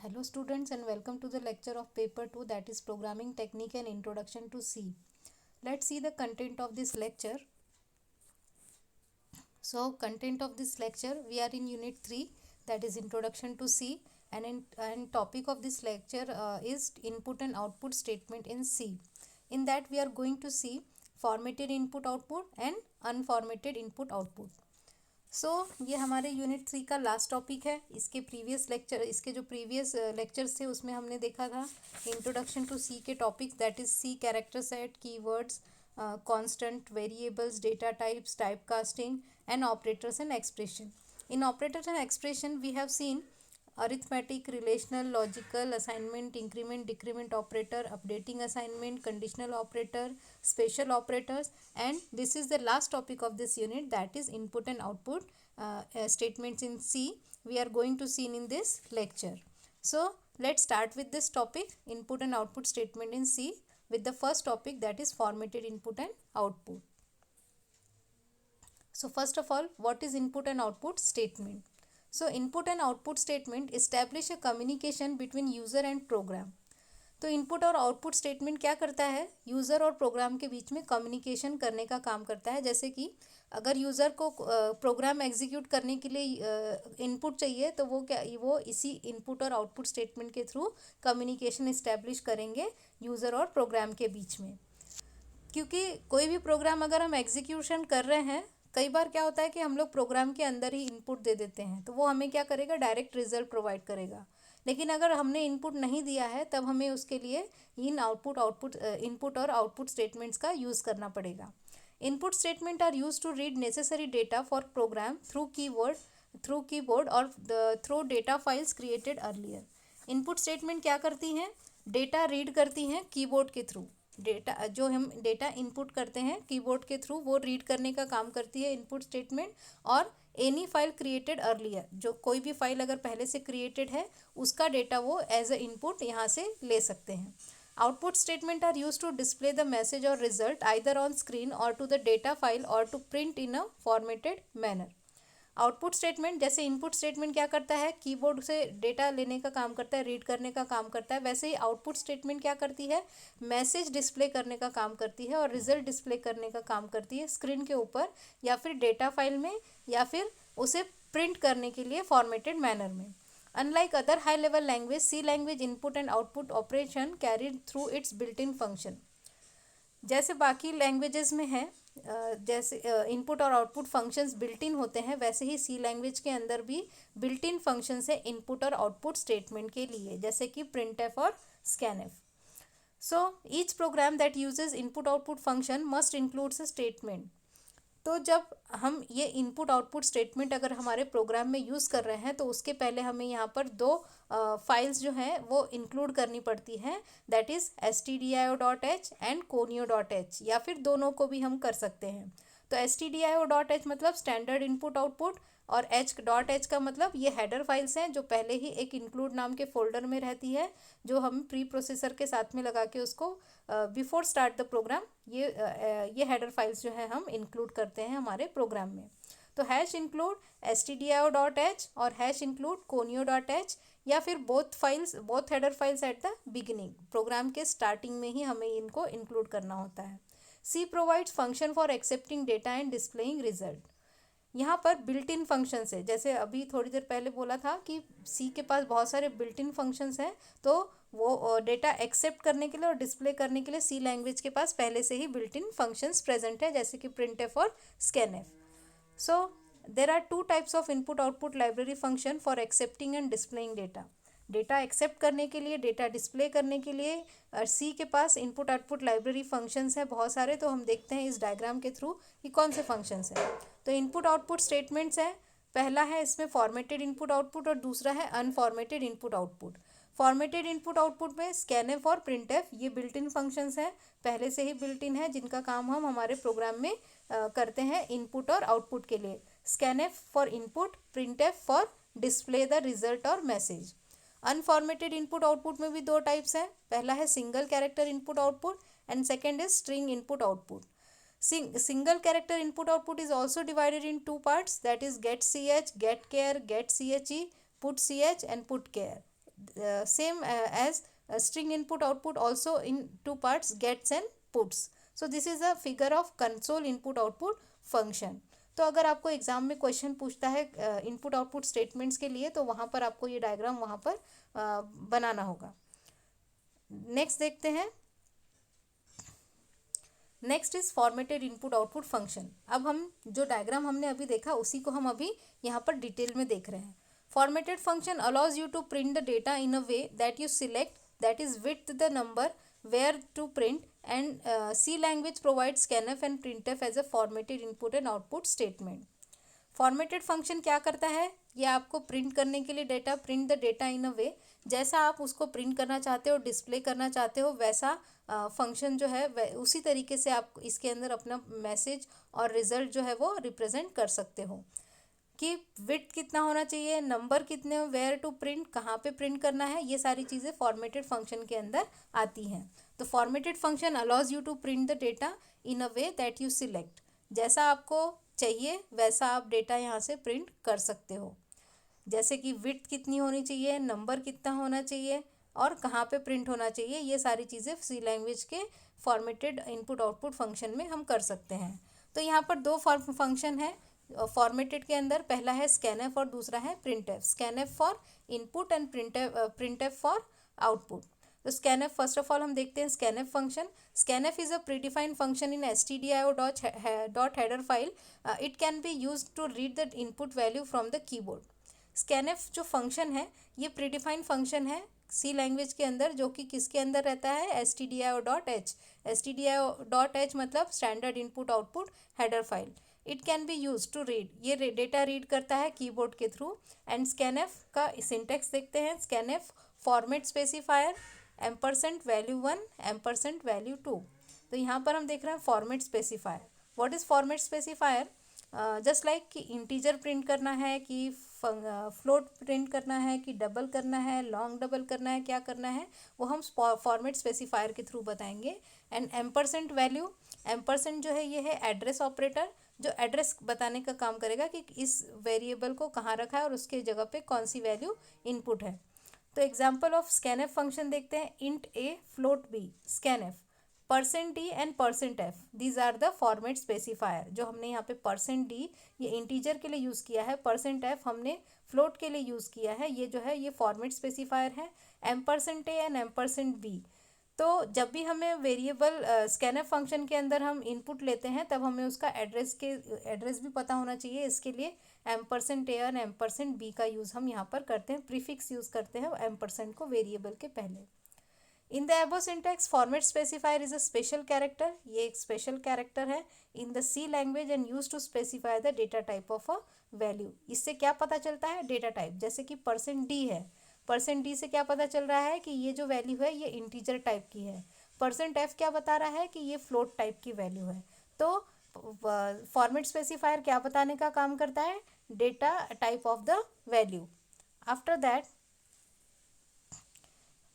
Hello students and welcome to the lecture of paper 2, that is programming technique and introduction to C. Let's see the content of this lecture. So content of this lecture, we are in unit 3, that is introduction to C, and topic of this lecture is input and output statement in C. In that we are going to see formatted input output and unformatted input output. ये हमारे unit 3 का last topic है. इसके जो previous lectures थे उसमें हमने देखा था इंट्रोडक्शन टू सी के topics, that is C character set, keywords, constant, variables, data types, type casting and operators and expression. In operators and expression we have seen arithmetic, relational, logical, assignment, increment, decrement operator, updating assignment, conditional operator, special operators, and this is the last topic of this unit, that is input and output statements in C. We are going to see in this lecture. So let's start with this topic, input and output statement in C, with the first topic, that is formatted input and output. So first of all, what is input and output statement? So input and output statement establish a communication between user and program. तो input और output statement क्या करता है? User और programme के बीच में communication करने का काम करता है. जैसे कि अगर यूज़र को प्रोग्राम एग्जीक्यूट करने के लिए इनपुट चाहिए तो वो इसी इनपुट और आउटपुट स्टेटमेंट के थ्रू कम्युनिकेशन इस्टेब्लिश करेंगे यूज़र और प्रोग्राम के बीच में. क्योंकि कोई भी प्रोग्राम अगर हम एग्जीक्यूशन कर रहे हैं, कई बार क्या होता है कि हम लोग प्रोग्राम के अंदर ही इनपुट दे देते हैं, तो वो हमें क्या करेगा, डायरेक्ट रिजल्ट प्रोवाइड करेगा. लेकिन अगर हमने इनपुट नहीं दिया है तब हमें उसके लिए इनपुट और आउटपुट स्टेटमेंट्स का यूज़ करना पड़ेगा. Input statement are use to read necessary data for program through keyboard और through data files created earlier. Input statement क्या करती हैं? डेटा रीड करती हैं कीबोर्ड के थ्रू. डेटा जो हम डेटा इनपुट करते हैं कीबोर्ड के थ्रू, वो रीड करने का काम करती है इनपुट स्टेटमेंट. और एनी फाइल क्रिएटेड अर्लियर, जो कोई भी फाइल अगर पहले से क्रिएटेड है उसका डेटा वो एज अ इनपुट यहाँ से ले सकते हैं. Output statement are use to display the message और रिजल्ट आइदर ऑन स्क्रीन और टू द डेटा फाइल और to print in a formatted manner. Output statement, जैसे इनपुट स्टेटमेंट क्या करता है, कीबोर्ड से डेटा लेने का काम करता है, रीड करने का काम करता है, वैसे ही आउटपुट स्टेटमेंट क्या करती है, मैसेज डिस्प्ले करने का काम करती है और रिजल्ट डिस्प्ले करने का काम करती है स्क्रीन के ऊपर या फिर डेटा फाइल में, या फिर उसे प्रिंट करने के लिए फॉर्मेटेड मैनर में. Unlike other high level language, C language input and output operation carried through its built in function. जैसे बाकी लैंग्वेजेस में है, जैसे इनपुट और आउटपुट फंक्शंस बिल्ट इन होते हैं, वैसे ही सी लैंग्वेज के अंदर भी बिल्ट इन फंक्शंस है इनपुट और आउटपुट स्टेटमेंट के लिए, जैसे कि प्रिंटफ और scanf. So each program that uses input output function must includes a statement. तो जब हम ये इनपुट आउटपुट स्टेटमेंट अगर हमारे प्रोग्राम में यूज़ कर रहे हैं तो उसके पहले हमें यहाँ पर दो फाइल्स जो हैं वो इंक्लूड करनी पड़ती हैं, that is stdio.h and conio.h, या फिर दोनों को भी हम कर सकते हैं. तो stdio.h मतलब स्टैंडर्ड इनपुट आउटपुट, और h.h का मतलब ये हेडर फाइल्स हैं जो पहले ही एक इंक्लूड नाम के फोल्डर में रहती है, जो हम प्री प्रोसेसर के साथ में लगा के उसको बिफोर स्टार्ट द प्रोग्राम ये हेडर फाइल्स जो है हम इंक्लूड करते हैं हमारे प्रोग्राम में. तो हैश इंक्लूड stdio.h और हैश इंक्लूड conio.h, या फिर both header files at the beginning, program के स्टार्टिंग में ही हमें इनको इंक्लूड करना होता है. C provides function for accepting data and displaying result. यहाँ पर बिल्ट इन फंक्शंस है, जैसे अभी थोड़ी देर पहले बोला था कि सी के पास बहुत सारे बिल्ट इन फंक्शंस हैं, तो वो डेटा एक्सेप्ट करने के लिए और डिस्प्ले करने के लिए सी लैंग्वेज के पास पहले से ही बिल्ट इन फंक्शंस प्रेजेंट है, जैसे कि प्रिंटफ और scanf. So there are two types of input output library function for accepting and displaying data. Data accept करने के लिए, डेटा डिस्प्ले करने के लिए सी के पास इनपुट आउटपुट लाइब्रेरी फंक्शंस है बहुत सारे. तो हम देखते हैं इस डायग्राम के थ्रू कि कौन से फंक्शंस हैं. तो इनपुट आउटपुट स्टेटमेंट्स है, पहला है इसमें फॉर्मेटेड इनपुट आउटपुट और दूसरा है unformatted input output. Formatted input output में स्कैनफ और प्रिंटफ ये बिल्ट इन फंक्शंस हैं, पहले से ही बिल्ट इन है, जिनका काम हम हमारे प्रोग्राम में करते हैं इनपुट और आउटपुट के लिए. Scanf for input, printf for display the result और मैसेज. अनफॉर्मेटेड इनपुट आउटपुट में भी दो टाइप्स हैं, पहला है single character input output and second is string input output. Single character input output is also divided in two parts, that is get ch, get char, get che, put ch and put char. same as string input output also in two parts, gets and puts. So this is a figure of console input output function. तो अगर आपको exam में question पूछता है input output statements के लिए, तो वहाँ पर आपको ये डायग्राम वहाँ पर बनाना होगा. नेक्स्ट देखते हैं. Next is formatted input output function. अब हम जो डायग्राम हमने अभी देखा उसी को हम अभी यहाँ पर डिटेल में देख रहे हैं. Formatted function allows you to print the data in a way that you select, that is with the number where to print, and C language provides scanf and printf as a formatted input and output statement. Formatted function क्या करता है, ये आपको print करने के लिए data, print the data in a वे, जैसा आप उसको प्रिंट करना चाहते हो, डिस्प्ले करना चाहते हो, वैसा फंक्शन जो है उसी तरीके से आप इसके अंदर अपना मैसेज और रिजल्ट जो है वो रिप्रेजेंट कर सकते हो. कि विड्थ कितना होना चाहिए, नंबर कितने, वेयर टू प्रिंट, कहाँ पे प्रिंट करना है, ये सारी चीज़ें फॉर्मेटेड फंक्शन के अंदर आती हैं. तो formatted function allows you to print the data in a way that you select. जैसा आपको चाहिए वैसा आप डेटा यहाँ से प्रिंट कर सकते हो. जैसे कि विड्थ कितनी होनी चाहिए, नंबर कितना होना चाहिए और कहाँ पे प्रिंट होना चाहिए, ये सारी चीज़ें सी लैंग्वेज के फॉर्मेटेड इनपुट आउटपुट फंक्शन में हम कर सकते हैं. तो यहाँ पर दो फंक्शन है फॉर्मेटेड के अंदर. पहला है स्कैनएफ और दूसरा है printf. Scanf for input and printf for output. तो स्कैनएफ फर्स्ट ऑफ ऑल हम देखते हैं. Scanf function, scanf is a predefined function in stdio.header header file. It can be use to read the input value from the keyboard. Scanf जो function है ये predefined function है सी language के अंदर, जो कि किसके अंदर रहता है, stdio.h. stdio.h मतलब standard input output header file. It can be use to read, ये डेटा रीड करता है कीबोर्ड के थ्रू. एंड स्कैनएफ का सिंटेक्स देखते हैं. Scanf format specifier ampersand value 1 ampersand value 2. तो यहाँ पर हम देख रहे हैं format specifier. What is format specifier? Just like कि इंटीजर प्रिंट करना है, कि फ्लोट प्रिंट करना है, कि डबल करना है, लॉन्ग डबल करना है, क्या करना है वो हम फॉर्मेट स्पेसिफायर के थ्रू बताएंगे. एंड एम्परसेंट वैल्यू, एम्परसेंट जो है ये है एड्रेस ऑपरेटर, जो एड्रेस बताने का काम करेगा कि इस वेरिएबल को कहाँ रखा है और उसके जगह पे कौन सी वैल्यू इनपुट है. तो एग्जाम्पल ऑफ स्कैनएफ फंक्शन देखते हैं. Int a float b scanf. %d and %f these are the format specifier. जो हमने यहाँ पे %d ये इंटीजर के लिए यूज़ किया है, %f हमने फ्लोट के लिए यूज़ किया है, ये जो है ये फॉर्मेट स्पेसिफायर है. %a and %b. तो जब भी हमें वेरिएबल स्कैनएफ फंक्शन के अंदर हम इनपुट लेते हैं तब हमें उसका एड्रेस भी पता होना चाहिए. इसके लिए %a और %b का यूज़ हम यहाँ पर करते हैं, प्रीफिक्स यूज़ करते हैं एम्परसेंट को वेरिएबल के पहले. In the above syntax format specifier is a special character. ये एक स्पेशल कैरेक्टर है in the C language and use to specify the data type of a value. इससे क्या पता चलता है, डेटा टाइप. जैसे कि %d है, %d से क्या पता चल रहा है कि ये जो वैल्यू है ये इंटीजर टाइप की है. %f क्या बता रहा है कि ये फ्लोट टाइप की वैल्यू है. तो फॉर्मेट स्पेसिफायर क्या बताने का काम करता है, data type of the value. After that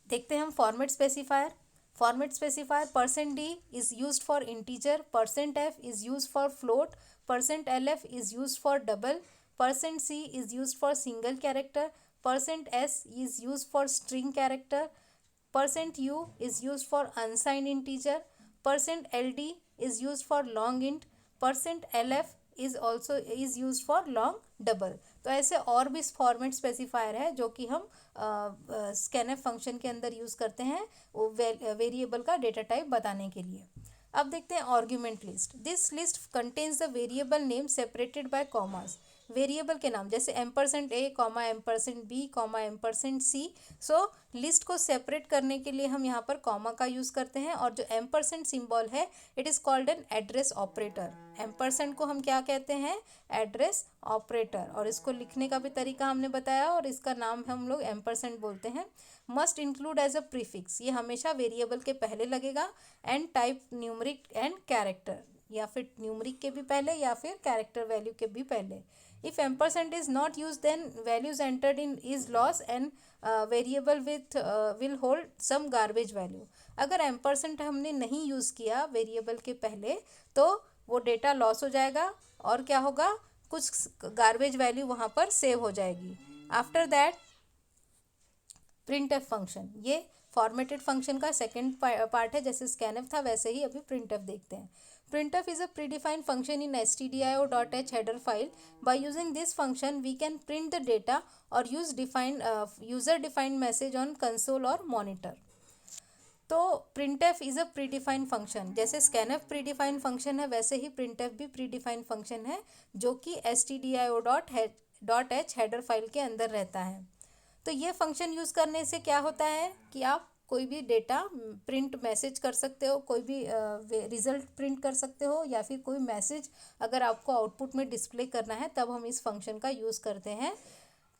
देखते हैं हम format specifier. Format specifier %d is used for integer, %f is used for float, %lf is used for double, %c is used for single character, %s is used for string character, %u is used for unsigned integer, %ld is used for long int, %lf is used for long double. तो ऐसे और भी format specifier है जो कि हम scanf function के अंदर यूज़ करते हैं वेरिएबल का डेटा टाइप बताने के लिए. अब देखते हैं argument list. This list contains the variable name separated by commas. Variable के नाम जैसे %a, %b, %c. So list को सेपरेट करने के लिए हम यहाँ पर कॉमा का यूज़ करते हैं. और जो % सिंबल है it is called an address operator. % को हम क्या कहते हैं, एड्रेस ऑपरेटर. और इसको लिखने का भी तरीका हमने बताया और इसका नाम हम लोग % बोलते हैं. Must include as a prefix, ये हमेशा वेरिएबल के पहले लगेगा. And type numeric and character, या फिर न्यूमरिक के भी पहले या फिर कैरेक्टर वैल्यू के भी पहले. If % is not used, then values entered in is lost and variable will hold some garbage value. अगर % हमने नहीं यूज़ किया वेरिएबल के पहले तो वो डेटा लॉस हो जाएगा और क्या होगा, कुछ गार्बेज वैल्यू वहाँ पर सेव हो जाएगी. आफ्टर दैट प्रिंटफ फंक्शन ये फॉर्मेटेड फंक्शन का सेकेंड पार्ट है, जैसे स्कैनफ था वैसे ही अभी प्रिंटफ देखते हैं. Printf is a predefined function in stdio.h header file. By using this function, we can print the data or use user-defined message on console or monitor. तो printf is a predefined function. जैसे scanf predefined function है वैसे ही printf भी predefined function है जो कि stdio.h header file के अंदर रहता है. तो ये फंक्शन यूज़ करने से क्या होता है कि आप कोई भी डेटा प्रिंट मैसेज कर सकते हो, कोई भी रिजल्ट प्रिंट कर सकते हो, या फिर कोई मैसेज अगर आपको आउटपुट में डिस्प्ले करना है तब हम इस फंक्शन का यूज़ करते हैं.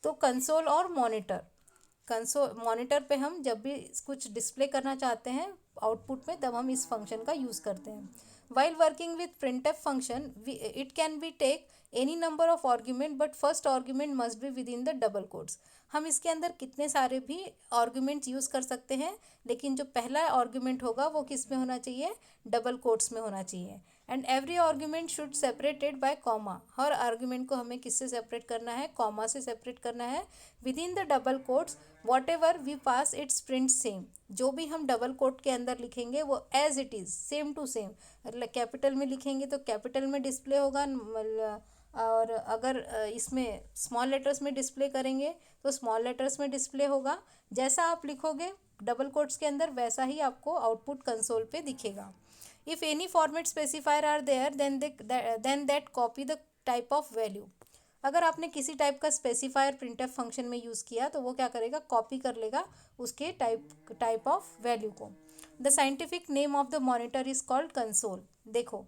तो कंसोल और मॉनिटर पे हम जब भी कुछ डिस्प्ले करना चाहते हैं आउटपुट में तब हम इस फंक्शन का यूज़ करते हैं. While working with printf function, it can be take any number of argument, but first argument must be within the double quotes. हम इसके अंदर कितने सारे भी आर्ग्यूमेंट्स यूज़ कर सकते हैं, लेकिन जो पहला आर्ग्यूमेंट होगा वो किस में होना चाहिए, डबल कोट्स में होना चाहिए. And every argument should separated by comma. Her argument को हमें किससे सेपरेट करना है, कॉमा से सेपरेट करना है. Within the double quotes whatever we pass its print same. जो भी हम डबल कोट के अंदर लिखेंगे वो as it is same to same. Capital में लिखेंगे तो कैपिटल में डिस्प्ले होगा, और अगर इसमें स्मॉल लेटर्स में डिस्प्ले करेंगे तो स्मॉल लेटर्स में डिस्प्ले होगा. जैसा आप लिखोगे डबल कोट्स के अंदर वैसा ही आपको आउटपुट कंसोल पे दिखेगा. If any format specifier are there then that copy the type of value. अगर आपने किसी टाइप का स्पेसिफायर प्रिंटफ फंक्शन में यूज़ किया तो वो क्या करेगा, कॉपी कर लेगा उसके टाइप ऑफ वैल्यू को. The scientific name of the monitor is called console. देखो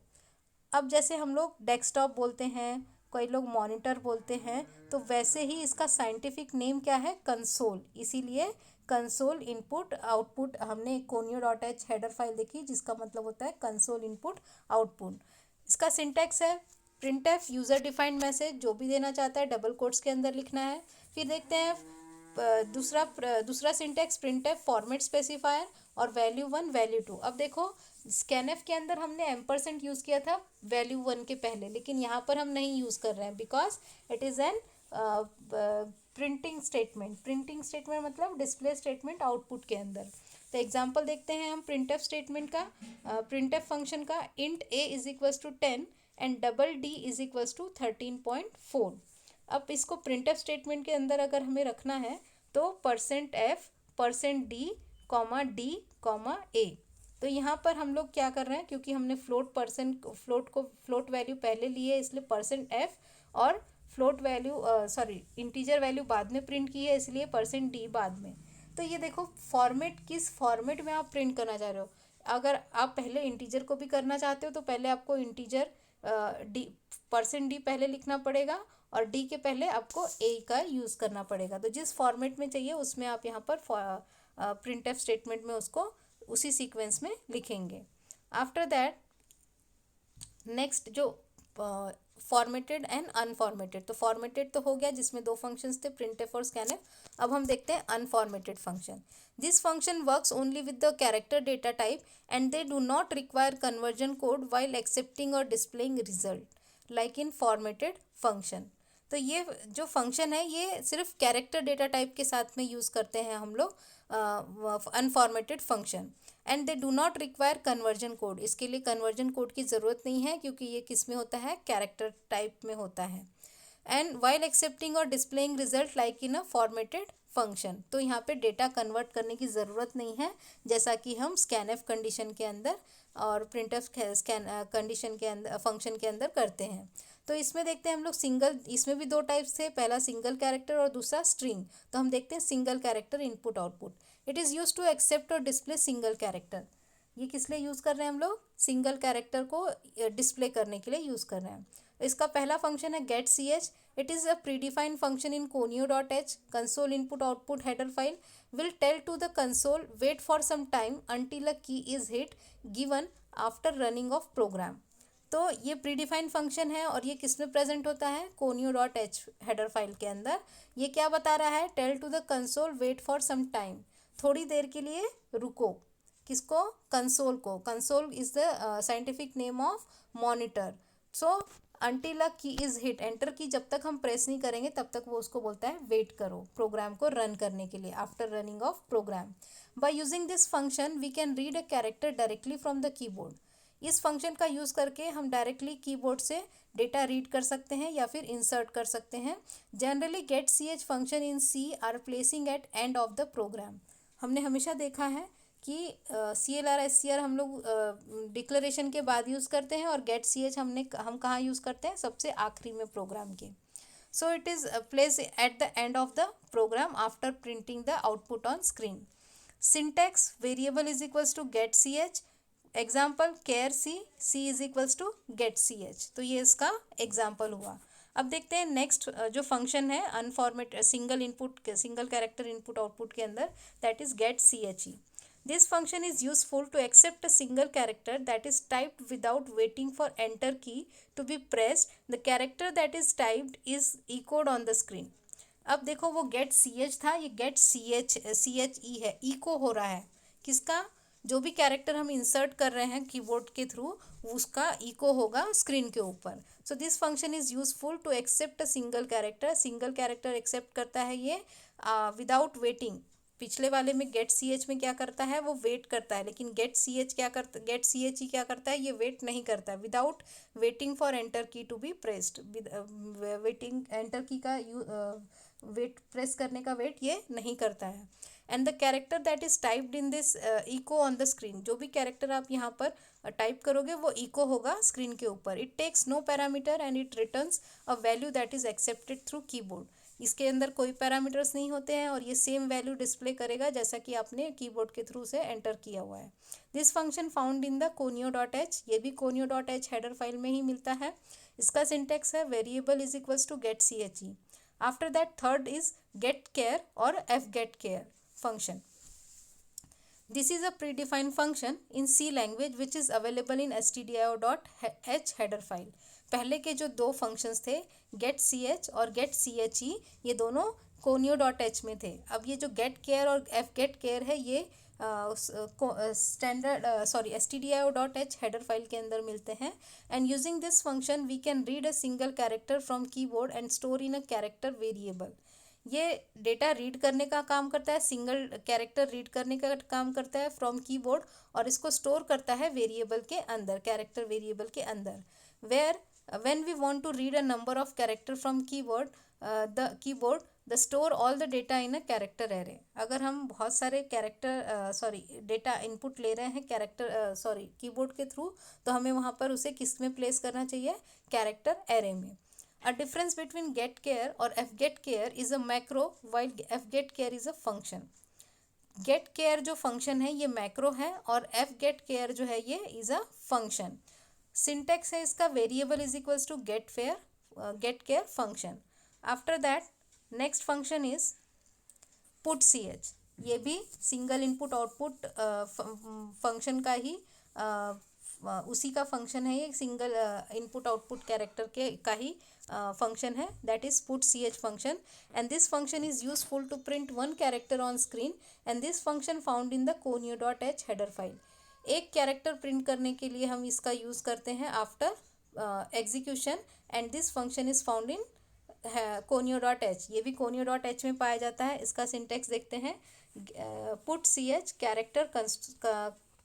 अब जैसे हम लोग डेस्कटॉप बोलते हैं, कोई लोग मॉनिटर बोलते हैं, तो वैसे ही इसका साइंटिफिक नेम क्या है, कंसोल. इसीलिए कंसोल इनपुट आउटपुट हमने conio.h हेडर फाइल देखी जिसका मतलब होता है कंसोल इनपुट आउटपुट. इसका सिंटैक्स है प्रिंटफ यूज़र डिफाइंड मैसेज, जो भी देना चाहता है डबल कोट्स के अंदर लिखना है. फिर देखते हैं दूसरा सिंटैक्स प्रिंटफ फॉर्मेट स्पेसिफायर और वैल्यू 1 वैल्यू 2. अब देखो स्कैनफ के अंदर हमने एम्परसेंट यूज़ किया था वैल्यू 1 के पहले, लेकिन यहाँ पर हम नहीं यूज़ कर रहे हैं because it is an printing statement मतलब डिस्प्ले स्टेटमेंट आउटपुट के अंदर. तो एग्जांपल देखते हैं हम प्रिंटफ स्टेटमेंट का, प्रिंटफ फंक्शन का. Int a is equals to 10 and double d is equals to 13.4. अब इसको प्रिंटफ स्टेटमेंट के अंदर अगर हमें रखना है तो %f %d d a. तो यहाँ पर हम लोग क्या कर रहे हैं, क्योंकि हमने फ्लोट वैल्यू पहले ली है इसलिए %f और फ्लोट वैल्यू इंटीजर वैल्यू बाद में प्रिंट की है इसलिए %d बाद में. तो ये देखो फॉर्मेट किस फॉर्मेट में आप प्रिंट करना चाह रहे हो. अगर आप पहले इंटीजर को भी करना चाहते हो तो पहले आपको इंटीजर %d पहले लिखना पड़ेगा और d के पहले आपको a का यूज़ करना पड़ेगा. तो जिस फॉर्मेट में चाहिए उसमें आप यहाँ पर प्रिंटफ स्टेटमेंट में उसको उसी सीक्वेंस में लिखेंगे. आफ्टर दैट नेक्स्ट जो फॉर्मेटेड एंड अनफॉर्मेटेड. तो फॉर्मेटेड तो हो गया जिसमें दो फंक्शंस थे प्रिंटफ और स्कैनफ. अब हम देखते हैं unformatted function. This function works only with the character data type and they do not require conversion code while accepting और displaying result like in formatted function. तो ये जो फंक्शन है ये सिर्फ कैरेक्टर डेटा टाइप के साथ में यूज़ करते हैं हम लोग unformatted function. And they do not require conversion code. इसके लिए कन्वर्जन कोड की ज़रूरत नहीं है क्योंकि ये किस में होता है, कैरेक्टर टाइप में होता है. एंड वाइल एक्सेप्टिंग और displaying result like in a formatted function. तो यहाँ पे डेटा कन्वर्ट करने की ज़रूरत नहीं है जैसा कि हम स्कैनफ कंडीशन के अंदर और प्रिंटफ कंडीशन के अंदर फंक्शन के अंदर करते हैं. तो इसमें देखते हैं हम लोग सिंगल, इसमें भी दो टाइप्स थे, पहला सिंगल कैरेक्टर और दूसरा स्ट्रिंग. तो हम देखते हैं single character input output. It is use to accept और डिस्प्ले सिंगल कैरेक्टर. ये किस लिए यूज़ कर रहे हैं हम लोग, सिंगल कैरेक्टर को डिस्प्ले करने के लिए यूज़ कर रहे हैं. इसका पहला फंक्शन है get ch. It is a predefined function in conio.h. Console input output header file will tell to the console wait for some time until a key is hit given after running of program. तो ये predefined function है और ये किस में present होता है, conio.h header file के अंदर. ये क्या बता रहा है, tell to the console wait for some time. थोड़ी देर के लिए रुको. किसको, कंसोल को. Console is the scientific name of monitor. So until a key is hit, enter key जब तक हम प्रेस नहीं करेंगे तब तक वो उसको बोलता है वेट करो प्रोग्राम को रन करने के लिए, after running of program. By using this function we can read a character directly from the keyboard. इस फंक्शन का यूज़ करके हम डायरेक्टली कीबोर्ड से डेटा रीड कर सकते हैं या फिर इंसर्ट कर सकते हैं. Generally get C H function in C are placing at end of the program. हमने हमेशा देखा है कि C L R S C R हम लोग डिक्लेरेशन के बाद यूज़ करते हैं और गेट सी एच हम कहाँ यूज़ करते हैं, सबसे आखिरी में प्रोग्राम के. So it is place at the end of the program after printing the output on screen. Syntax variable is equals to get C H. Example char c, c is equals to get C H. तो ये इसका example हुआ. अब देखते हैं next जो function है unformat single character input output के अंदर, that is get C H E. This function is useful to accept a single character that is typed without waiting for enter key to be pressed. The character that is typed is echoed on the screen. अब देखो वो get ch था, ये get che है, echo हो रहा है किसका, जो भी कैरेक्टर हम इंसर्ट कर रहे हैं कीबोर्ड के थ्रू उसका इको होगा स्क्रीन के ऊपर. So this function is useful to accept a single character accept करता है ये विदाउट वेटिंग. पिछले वाले में गेट सी एच में क्या करता है, वो वेट करता है, लेकिन गेट सी एच ही क्या करता है, ये वेट नहीं करता है. Without waiting for enter key to be pressed, waiting enter key का वेट प्रेस करने का वेट ये नहीं करता है. And the character that is typed in this eco on the screen, जो भी कैरेक्टर आप यहाँ पर टाइप करोगे वो इको होगा स्क्रीन के ऊपर. It takes no parameter and it returns a value that is accepted through keyboard. इसके अंदर कोई पैरामीटर्स नहीं होते हैं और ये सेम वैल्यू डिस्प्ले करेगा जैसा कि आपने कीबोर्ड के थ्रू से एंटर किया हुआ है. This function found in the conio.h, ये भी conio.h हेडर फाइल में ही मिलता है. इसका सिंटेक्स है variable is equals to get C H E. After that third is get char और F get char function. This is a predefined function in C language which is available in stdio.h header file. पहले के जो दो functions थे get C H और get C H E, ये दोनों conio.h में थे. अब ये जो गेट केयर और एफ गेट केयर है ये stdio.h हेडर फाइल के अंदर मिलते हैं. And using this function we can read a single character from keyboard and store in a character variable. ये डेटा रीड करने का काम करता है, सिंगल कैरेक्टर रीड करने का काम करता है फ्रॉम कीबोर्ड और इसको स्टोर करता है वेरिएबल के अंदर, कैरेक्टर वेरिएबल के अंदर. Where when we want to read a number of character from keyboard the store all the data in a character array. अगर हम बहुत सारे डेटा इनपुट ले रहे हैं कीबोर्ड के थ्रू, तो हमें वहाँ पर उसे किस में प्लेस करना चाहिए, कैरेक्टर एरे में. A difference between getChar और fgetChar is a macro while fgetChar is a function. getChar जो फंक्शन है ये मैक्रो है और fgetChar जो है ये इज अ फंक्शन. सिंटेक्स है इसका variable is equals to getChar function. After that next function is putch. ये भी सिंगल इनपुट आउटपुट फंक्शन का ही उसी का फंक्शन है, ये सिंगल इनपुट आउटपुट कैरेक्टर के का ही फंक्शन है, that is putch function. And this function is useful to print one character on screen and this function found in the conio.h header file. एक कैरेक्टर प्रिंट करने के लिए हम इसका यूज़ करते हैं after execution and this function is found in conio.h. ये भी conio.h में पाया जाता है. इसका सिंटेक्स देखते हैं, putch कैरेक्टर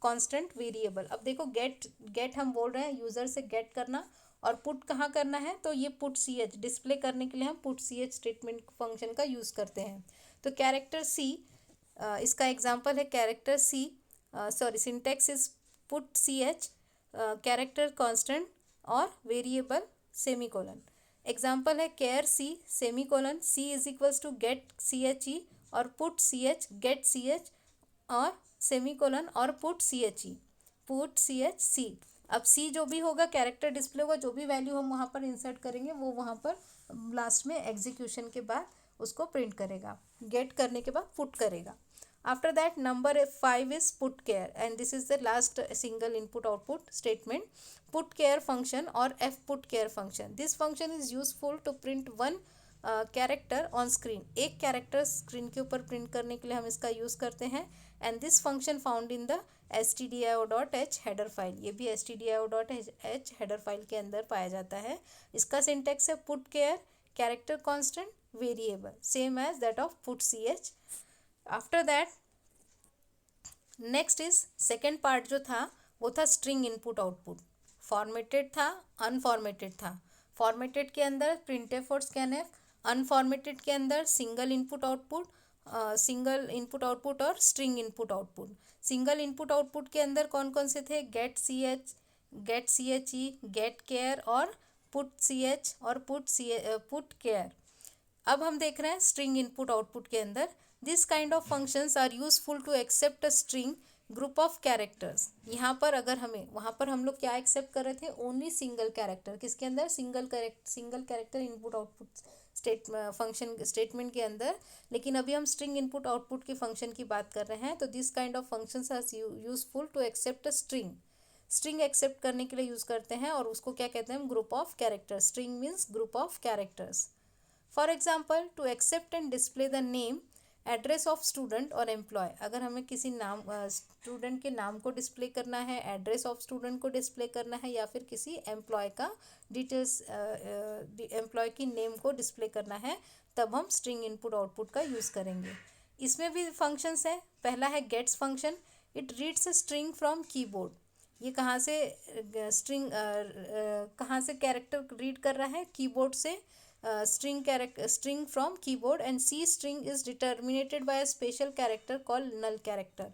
कांस्टेंट वेरिएबल. अब देखो गेट हम बोल रहे हैं यूज़र से गेट करना और पुट कहाँ करना है, तो ये putch डिस्प्ले करने के लिए हम putch स्टेटमेंट फंक्शन का यूज़ करते हैं. तो कैरेक्टर सी, इसका एग्जांपल है character c, syntax is putch character constant और वेरिएबल सेमीकोलन. एग्जांपल है char c semicolon c is equals to get C H E और putch गेट सी एच और सेमीकोलन और putch सी. अब सी जो भी होगा कैरेक्टर डिस्प्ले होगा, जो भी वैल्यू हम वहाँ पर इंसर्ट करेंगे वो वहाँ पर लास्ट में एग्जीक्यूशन के बाद उसको प्रिंट करेगा, गेट करने के बाद पुट करेगा. After that number 5 is putchar and this is the last single input output statement. putchar function और fputchar function. This function is useful to print one character on screen, एक character screen के ऊपर print करने के लिए हम इसका use करते हैं। And this function found in the stdio.h header file, ये भी stdio.h हेडर फाइल के अंदर पाया जाता है। इसका सिंटेक्स है put char character constant variable, same as that of put ch। After that next is second part जो था वो था स्ट्रिंग इनपुट आउटपुट। फॉर्मेटेड था, अनफॉर्मेटेड था। फॉर्मेटेड के अंदर प्रिंटफ और स्कैनफ, अनफॉर्मेटेड के अंदर सिंगल इनपुट आउटपुट और string input output. Single input output के अंदर कौन कौन से थे? Get C H, get ch, get char और पुट सी एच और पुट केयर। अब हम देख रहे हैं स्ट्रिंग इनपुट आउटपुट के अंदर this kind of functions are useful to accept a string group of characters. यहाँ पर अगर हमें, वहाँ पर हम लोग क्या एक्सेप्ट कर रहे थे? Only single character. किसके अंदर? Single character input output function statement के अंदर। लेकिन अभी हम स्ट्रिंग इनपुट आउटपुट के फंक्शन की बात कर रहे हैं। तो this kind of functions are useful to accept a string. String accept करने के लिए यूज करते हैं और उसको क्या कहते हैं हम? Group of characters. String means group of characters. For example to accept and display the name address of student और एम्प्लॉय। अगर हमें किसी नाम स्टूडेंट के नाम को डिस्प्ले करना है, एड्रेस ऑफ स्टूडेंट को डिस्प्ले करना है, या फिर किसी एम्प्लॉय का डिटेल्स, एम्प्लॉय की नेम को डिस्प्ले करना है, तब हम स्ट्रिंग इनपुट आउटपुट का यूज़ करेंगे। इसमें भी फंक्शंस है। पहला है gets function, it reads a string from keyboard. ये कहाँ से कहाँ से कैरेक्टर रीड कर रहा है? कीबोर्ड से। string from keyboard and C string is determined by a special character called null character।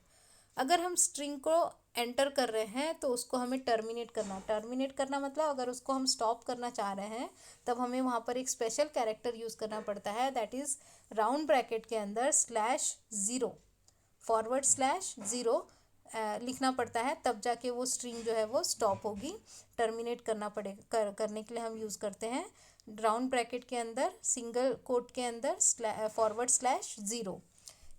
अगर हम स्ट्रिंग को एंटर कर रहे हैं तो उसको हमें टर्मिनेट करना मतलब अगर उसको हम स्टॉप करना चाह रहे हैं तब हमें वहाँ पर एक स्पेशल कैरेक्टर यूज़ करना पड़ता है, दैट इज़ राउंड ब्रैकेट के अंदर /0 /0 लिखना पड़ता है, तब जाके वो स्ट्रिंग जो है वो स्टॉप होगी। टर्मिनेट करने के लिए हम यूज़ करते हैं राउंड ब्रैकेट के अंदर, सिंगल कोट के अंदर /0।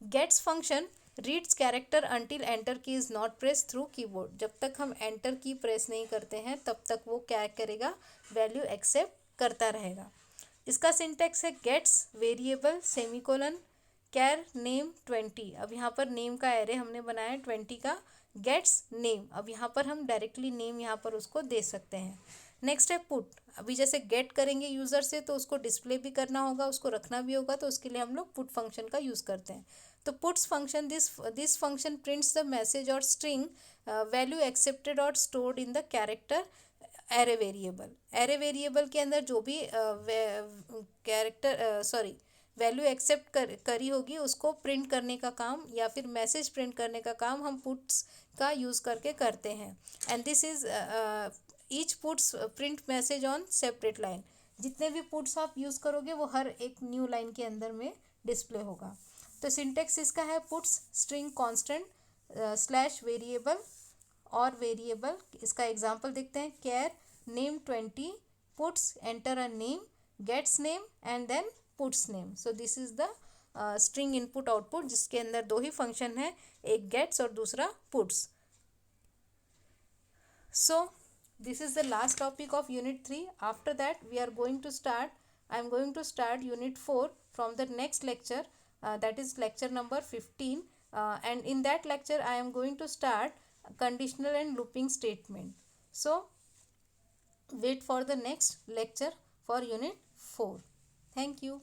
Gets function reads character until enter key is not press through keyboard. जब तक हम एंटर की प्रेस नहीं करते हैं तब तक वो क्या करेगा? वैल्यू एक्सेप्ट करता रहेगा। इसका सिंटेक्स है गेट्स वेरिएबल सेमीकोलन कैर नेम 20। अब यहाँ पर नेम का एरे हमने बनाया है 20 का। गेट्स नेम, अब यहाँ पर हम डायरेक्टली नेम यहाँ पर उसको दे सकते हैं। नेक्स्ट है पुट। अभी जैसे गेट करेंगे यूज़र से तो उसको डिस्प्ले भी करना होगा, उसको रखना भी होगा, तो उसके लिए हम लोग पुट फंक्शन का यूज़ करते हैं। तो puts function this function prints the message और स्ट्रिंग वैल्यू एक्सेप्टेड और stored in the character array variable. Array variable के अंदर जो भी वैल्यू एक्सेप्ट करी होगी उसको प्रिंट करने का काम या फिर मैसेज प्रिंट करने का काम हम पुट्स का यूज़ करके करते हैं। And this is each puts print message on separate line. जितने भी पुट्स आप यूज़ करोगे वो हर एक न्यू लाइन के अंदर में डिस्प्ले होगा। तो सिंटेक्स इसका है पुट्स स्ट्रिंग कांस्टेंट /वेरिएबल और वेरिएबल। इसका एग्जांपल देखते हैं। Char name 20 puts enter a name gets name and then puts name. So this is the string input output जिसके अंदर दो ही फंक्शन है, एक गेट्स और दूसरा puts. So this is the last topic of unit 3. After that we are going to start, I am going to start unit 4 from the next lecture, that is lecture number 15, and in that lecture I am going to start conditional and looping statement. So wait for the next lecture for unit 4. Thank you.